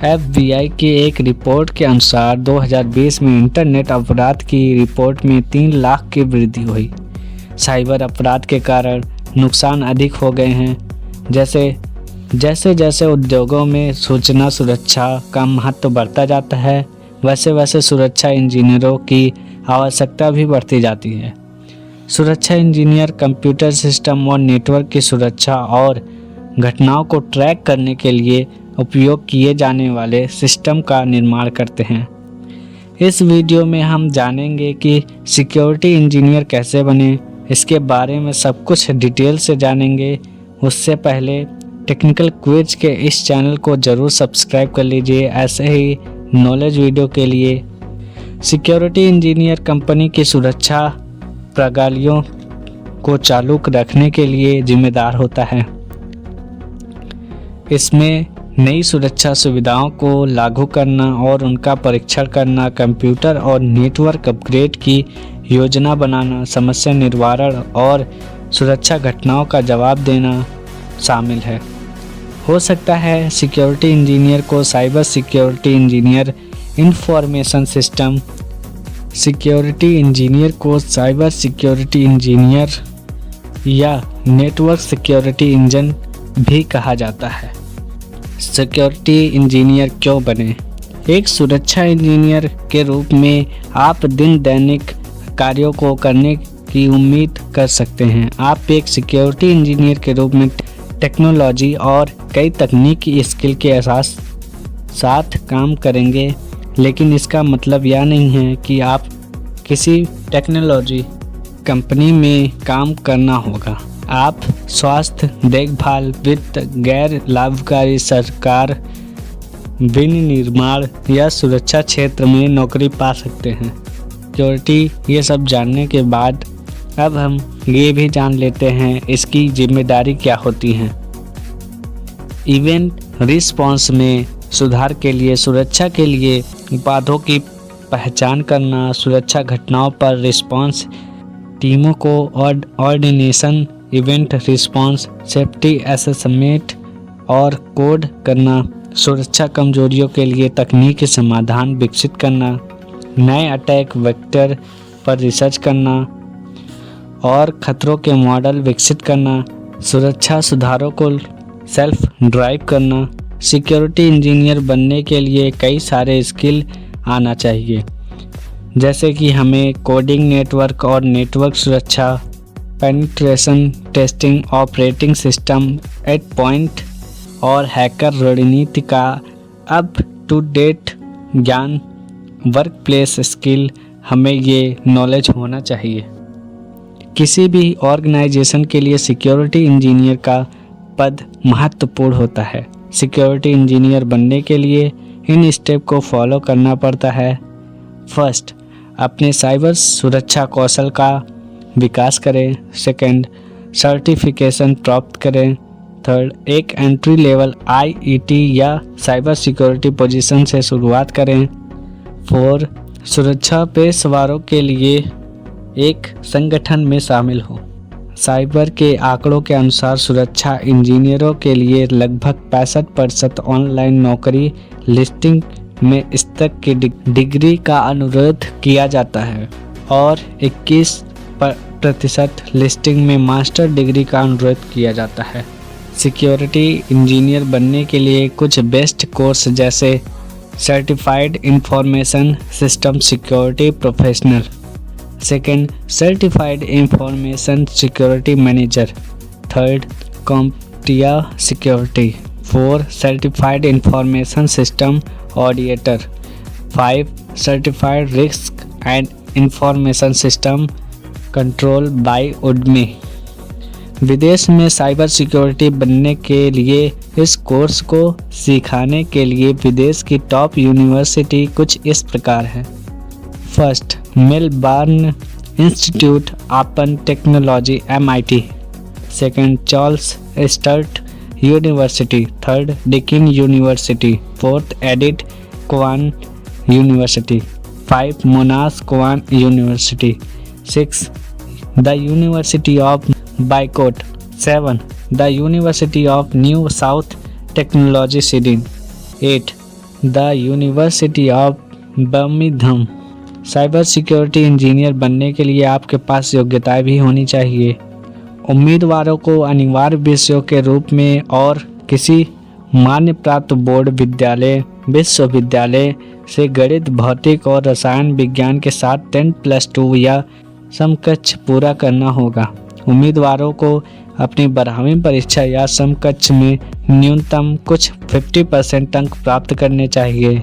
FBI की एक report के अनुसार 2020 में इंटरनेट अपराध की रिपोर्ट में 3 लाख की वृद्धि हुई। साइबर अपराध के कारण नुकसान अधिक हो गए हैं। जैसे जैसे उद्योगों में सूचना सुरक्षा का महत्व बढ़ता जाता है, वैसे वैसे सुरक्षा इंजीनियरों की आवश्यकता भी बढ़ती जाती है। सुरक्षा इंजीनियर कंप्यूटर सिस्टम और नेटवर्क की सुरक्षा और घटनाओं को ट्रैक करने के लिए उपयोग किए जाने वाले सिस्टम का निर्माण करते हैं। इस वीडियो में हम जानेंगे कि सिक्योरिटी इंजीनियर कैसे बने, इसके बारे में सब कुछ डिटेल से जानेंगे। उससे पहले टेक्निकल क्विज के इस चैनल को ज़रूर सब्सक्राइब कर लीजिए ऐसे ही नॉलेज वीडियो के लिए। सिक्योरिटी इंजीनियर कंपनी की सुरक्षा प्रणालियों को चालू रखने के लिए जिम्मेदार होता है। इसमें नई सुरक्षा सुविधाओं को लागू करना और उनका परीक्षण करना, कंप्यूटर और नेटवर्क अपग्रेड की योजना बनाना, समस्या निवारण और सुरक्षा घटनाओं का जवाब देना शामिल है। हो सकता है सिक्योरिटी इंजीनियर को cyber security engineer, information system security engineer को साइबर सिक्योरिटी इंजीनियर या नेटवर्क सिक्योरिटी इंजन भी कहा जाता है। सिक्योरिटी इंजीनियर क्यों बने? एक सुरक्षा इंजीनियर के रूप में आप दिन दैनिक कार्यों को करने की उम्मीद कर सकते हैं। आप एक सिक्योरिटी इंजीनियर के रूप में टेक्नोलॉजी और कई तकनीकी स्किल के साथ काम करेंगे, लेकिन इसका मतलब यह नहीं है कि आप किसी टेक्नोलॉजी कंपनी में काम करना होगा। आप स्वास्थ्य देखभाल, वित्त, गैर लाभकारी सरकार, विनिर्माण या सुरक्षा क्षेत्र में नौकरी पा सकते हैं। सिक्योरिटी ये सब जानने के बाद अब हम ये भी जान लेते हैं इसकी जिम्मेदारी क्या होती हैं। इवेंट रिस्पॉन्स में सुधार के लिए, सुरक्षा के लिए अपराधों की पहचान करना, सुरक्षा घटनाओं पर रिस्पॉन्स टीमों को ordination, event response, safety assessment और कोड करना, सुरक्षा कमजोरियों के लिए तकनीकी समाधान विकसित करना, नए अटैक वेक्टर पर रिसर्च करना और खतरों के मॉडल विकसित करना, सुरक्षा सुधारों को सेल्फ ड्राइव करना। सिक्योरिटी इंजीनियर बनने के लिए कई सारे स्किल आना चाहिए, जैसे कि हमें कोडिंग, नेटवर्क और नेटवर्क सुरक्षा, penetration testing, operating system eight point और हैकर रणनीति का अप टू डेट ज्ञान, वर्क प्लेस स्किल, हमें ये नॉलेज होना चाहिए। किसी भी ऑर्गेनाइजेशन के लिए सिक्योरिटी इंजीनियर का पद महत्वपूर्ण होता है। सिक्योरिटी इंजीनियर बनने के लिए इन स्टेप को फॉलो करना पड़ता है। फर्स्ट, अपने साइबर सुरक्षा कौशल का विकास करें। सेकंड, सर्टिफिकेशन प्राप्त करें। थर्ड, एक एंट्री लेवल IET या साइबर सिक्योरिटी पोजीशन से शुरुआत करें। फोर, सुरक्षा पेशेवरों के लिए एक संगठन में शामिल हो। साइबर के आंकड़ों के अनुसार सुरक्षा इंजीनियरों के लिए लगभग 65% ऑनलाइन नौकरी लिस्टिंग में स्नातक की डिग्री का अनुरोध किया जाता है और 21% लिस्टिंग में मास्टर डिग्री का अनुरोध किया जाता है। सिक्योरिटी इंजीनियर बनने के लिए कुछ बेस्ट कोर्स जैसे certified information system security professional, second certified information security manager, third CompTIA security, four certified information system auditor, 5 certified risk and information system control by Udemy. विदेश में साइबर सिक्योरिटी बनने के लिए इस कोर्स को सिखाने के लिए विदेश की टॉप यूनिवर्सिटी कुछ इस प्रकार है। First, Melbourne Institute open technology MIT, second Charles Sturt University, third Deakin University, fourth Edith Cowan University, 5 Monash Cowan University, 6 the University of Waikato, 7 the University of New South Technology Sydney, 8 the University of Birmingham. Cyber security engineer बनने के लिए आपके पास योग्यताएं भी होनी चाहिए। उम्मीदवारों को अनिवार्य विषयों के रूप में और किसी मान्य प्राप्त बोर्ड विश्वविद्यालय से गणित, भौतिक और रसायन विज्ञान के साथ 10+2 या समकक्ष पूरा करना होगा। उम्मीदवारों को अपनी 12वीं परीक्षा या समकक्ष में न्यूनतम कुछ 50% अंक प्राप्त करने चाहिए।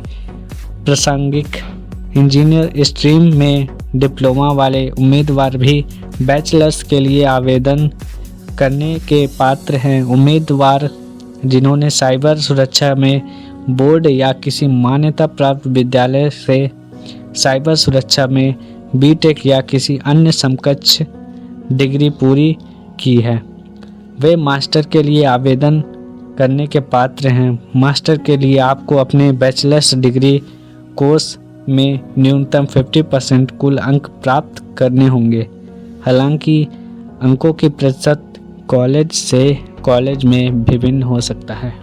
प्रासंगिक इंजीनियर स्ट्रीम में डिप्लोमा वाले उम्मीदवार भी बैचलर्स के लिए आवेदन करने के पात्र हैं। उम्मीदवार जिन्होंने साइबर सुरक्षा में बोर्ड या किसी मान्यता प्राप्त विद्यालय से साइबर सुरक्षा में बीटेक या किसी अन्य समकक्ष डिग्री पूरी की है, वे मास्टर के लिए आवेदन करने के पात्र हैं। मास्टर के लिए आपको अपने बैचलर्स डिग्री कोर्स में न्यूनतम 50% कुल अंक प्राप्त करने होंगे। हालांकि अंकों की प्रतिशत कॉलेज से कॉलेज में भिन्न हो सकता है।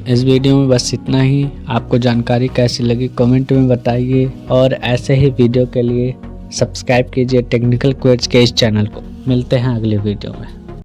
इस वीडियो में बस इतना ही। आपको जानकारी कैसी लगी कमेंट में बताइए और ऐसे ही वीडियो के लिए सब्सक्राइब कीजिए टेक्निकल क्विज के इस चैनल को। मिलते हैं अगले वीडियो में।